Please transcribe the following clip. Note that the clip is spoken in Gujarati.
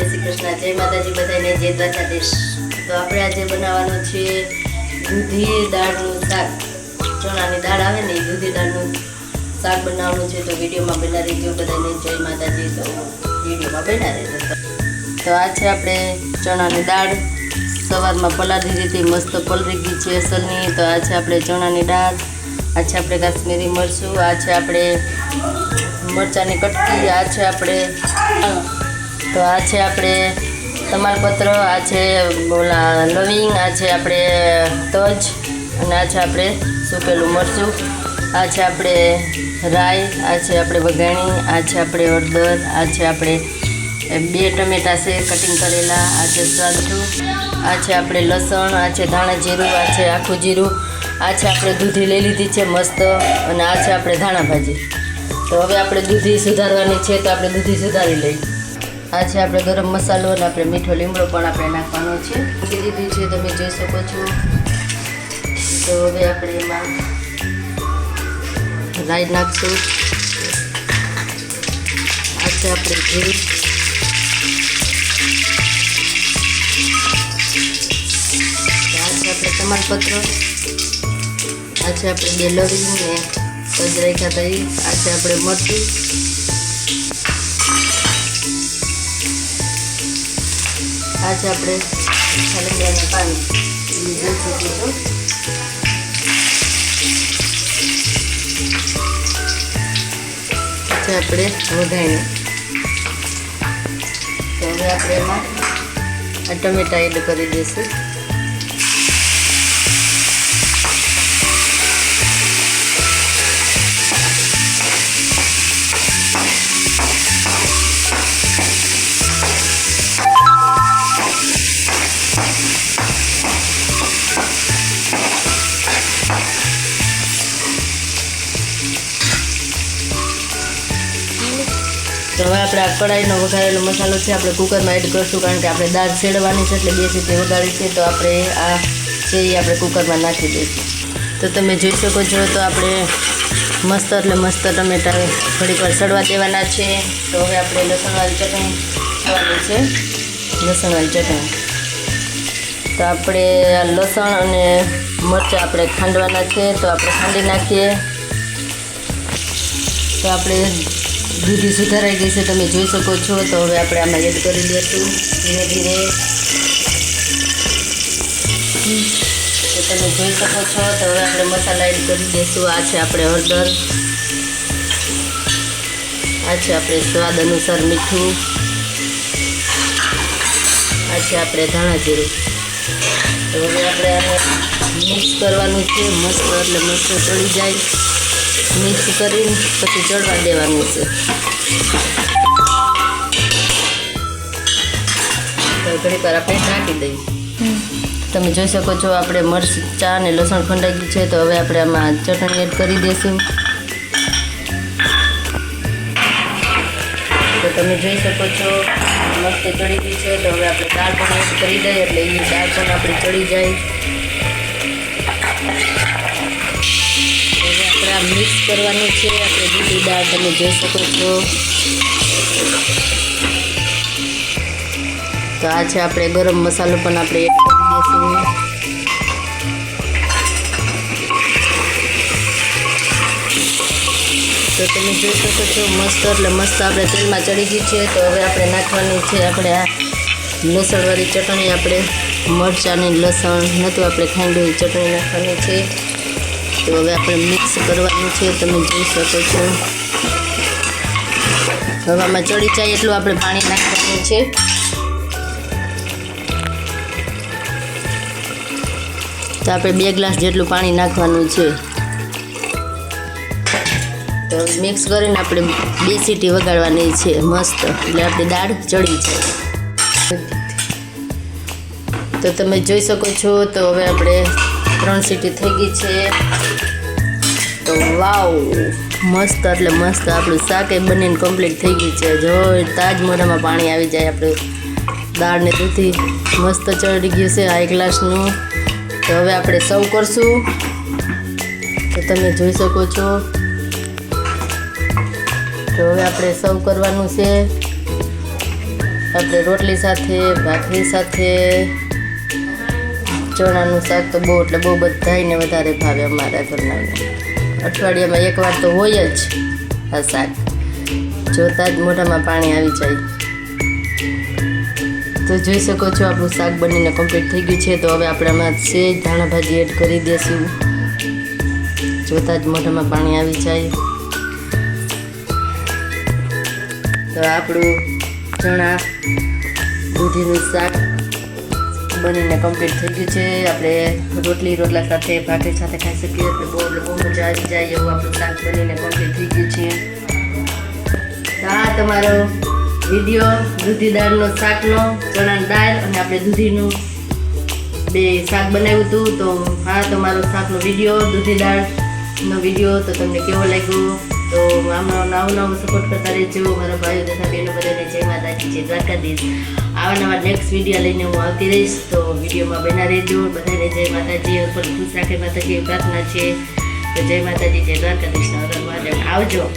જય શ્રી કૃષ્ણ, જય માતાજી બધાને, જય દ્વારકાધીશ। તો આપણે આજે બનાવવાનું છે દૂધી દાળનું શાક। ચણાની દાળ આવે ને એ દૂધી દાળનું શાક બનાવવાનું છે। તો વિડીયોમાં બના રહેજો બધાને, જય માતાજી। તો વિડીયોમાં બના રહેજો। તો આ છે આપણે ચણાની દાળ, સવારમાં પલાળી દીધી, મસ્ત પલળી ગઈ છે અસલની। તો આ છે આપણે ચણાની દાળ, આ છે આપણે કાશ્મીરી મરચું, આ છે આપણે મરચાંની કટકી, આ છે આપણે તો આ છે આપણે તમાલપત્ર, આ છે ઓલા લવિંગ, આ છે આપણે તજ, અને આ છે આપણે સૂકેલું મરચું, આ છે આપણે રાઈ, આ છે આપણે વઘાણી, આ છે આપણે હળદર, આ છે આપણે 2 ટમેટા છે કટિંગ કરેલા, આ છે સ્વાદનું, આ છે આપણે લસણ, આ છે ધાણા જીરું, આ છે આખું જીરું, આ છે આપણે દૂધી લઈ લીધી છે મસ્ત, અને આ છે આપણે ધાણા ભાજી। તો હવે આપણે દૂધી સુધારવાની છે, તો આપણે દૂધી સુધારી લઈએ। આ છે આપણે ગરમ મસાલો, અને આપણે મીઠો લીમડો પણ આપણે નાખવાનો છે, મૂકી દીધું છે, તમે જોઈ શકો છો। તો હવે આપણે એમાં રાઈ નાખશું, આ છે આપણે જીરું, આ છે આપણે તમાલપત્ર, આ છે આપણે 2 લવિંગ ને તજ રાખ્યા હતા, આ છે આપણે મરચું, આ છે આપણે લીમડાના પાન, જોઈ શકો છો। આ છે આપણે વઘાણી। તો હવે આપણે એમાં આ ટમેટા એડ કરી દઈશું। તો હવે આપણે આ કઢાઈનો વઘારેલો મસાલો છે આપણે કુકરમાં એડ કરશું, કારણ કે આપણે દાળ શેડવાની છે એટલે 2 સીટી વગાડી છે। તો આપણે આ છે એ આપણે કુકરમાં નાખી દઈશું। તો તમે જોઈ શકો છો, તો આપણે મસ્ત એટલે મસ્ત ટમેટા ઘડીક વાર સડવા દેવાના છે। તો હવે આપણે લસણવાળી ચટણી ખાવાની છે, લસણવાળી ચટણી। તો આપણે આ લસણ અને મરચાં આપણે ખાંડવાના છે, તો આપણે ખાંડી નાખીએ। તો આપણે દૂધી સુધારાઈ ગઈ છે, તમે જોઈ શકો છો। તો હવે આપણે આમાં એડ કરી દઈશું ધીરે ધીરે। તો તમે જોઈ શકો છો, તો હવે આપણે મસાલા એડ કરી દઈશું। આ છે આપણે હળદર, આ છે આપણે સ્વાદ અનુસાર મીઠું, આ છે આપણે ધાણા જીરું। તો હવે આપણે આને મિક્સ કરવાનું છે મસ્ત, એટલે મસ્ત ચડી જાય, મિક્સ કરીને પછી ચડવા દેવાનું છે। તો ઘડીક વાર આપણે ઢાંકી દઈએ। તમે જોઈ શકો છો, આપણે મરચાં અને લસણ ખંડાઈ ગયું છે। તો હવે આપણે આમાં ચટણી એડ કરી દઈશું। તો તમે જોઈ શકો છો મસ્ત ચડી ગઈ છે। તો હવે આપણે દાળ પણ એડ કરી દઈએ, એટલે એ દાળ પણ આપણી ચડી જાય। મિક્સ કરવાનું છે આપણે દૂધી દાળ, તમે જોઈ શકો છો। તો આ છે આપણે ગરમ મસાલો પણ આપણે એડ કરી દઈશું। તો તમે જોઈ શકો છો મસ્ત એટલે મસ્ત આપણે તેલમાં ચડી ગઈ છે। તો હવે આપણે નાખવાની છે આપણે આ લસણવાળી ચટણી, આપણે મરચાંની લસણ નહોતું આપણે ખાંડેલી ચટણી નાખવાની છે। તો હવે આપણે મિક્સ કરવાનું છે, તમે જોઈ શકો છો। હવે આમાં ચડી જાય એટલું આપણે પાણી નાખવાનું છે। તો આપણે 2 ગ્લાસ જેટલું પાણી નાખવાનું છે। તો મિક્સ કરીને આપણે 2 સીટી વગાડવાની છે મસ્ત, એટલે આપણી દાળ ચડી જાય। તો તમે જોઈ શકો છો, તો હવે આપણે 3 સીટી થઈ ગઈ છે। તો વાવ, મસ્ત એટલે મસ્ત આપણું શાક એ બનીને કમ્પ્લીટ થઈ ગયું છે। જો તાજ મોઢામાં પાણી આવી જાય, આપણે દાળને દૂધી મસ્ત ચડી ગયું છે 1 ગ્લાસનું। તો હવે આપણે સર્વ કરશું। તો તમે જોઈ શકો છો, તો હવે આપણે સર્વ કરવાનું છે। આપણે રોટલી સાથે, ભાખરી સાથે, ચણાનું શાક તો બહુ એટલે બહુ બધાયને વધારે ભાવે અમારા ઘરના. અઠવાડિયામાં એકવાર તો હોય જ આ શાક. જોતા જ મોઢામાં પાણી આવી જાય. તો જોઈ શકો છો આપણું શાક બનીને કમ્પ્લીટ થઈ ગયું છે. તો હવે આપણે આમાં સેજ ધાણા ભાજી એડ કરી દઈશું. જોતા જ મોઢામાં પાણી આવી જાય. તો આપણું ચણા દૂધીનું શાક બનીને કમ્પ્લીટ થઈ ગયું છે. આપણે રોટલા સાથે, ભાખરી સાથે ખાઈ શકીએ. એટલે બહુ મજા આવી જાય એવું આપણું શાક બનીને કમ્પ્લીટ થઈ ગયું છે. તો આ તમારો વિડીયો દૂધી દાળનો શાકનો, ચણાની દાળ અને આપણે દૂધીનું બે શાક બનાવ્યું હતું. તો હા, તમારો શાકનો વિડીયો, દૂધી દાળનો વિડીયો તો તમને કેવો લાગ્યો? તો નવું સપોર્ટ કરતા રહેજો મારા ભાઈઓ તથા બહેનો બધાને. જય માતાજી, જય દ્વારકાધીશ. આવા નવા નેક્સ્ટ વિડીયો લઈને હું આવતી રહીશ. તો વિડીયોમાં બના રહેજો. બધાને જય માતાજી. ઉપર ખુશ રાખે માતાજી પ્રાર્થના છે. તો જય માતાજી, જય દ્વારકાધીશ. આવજો.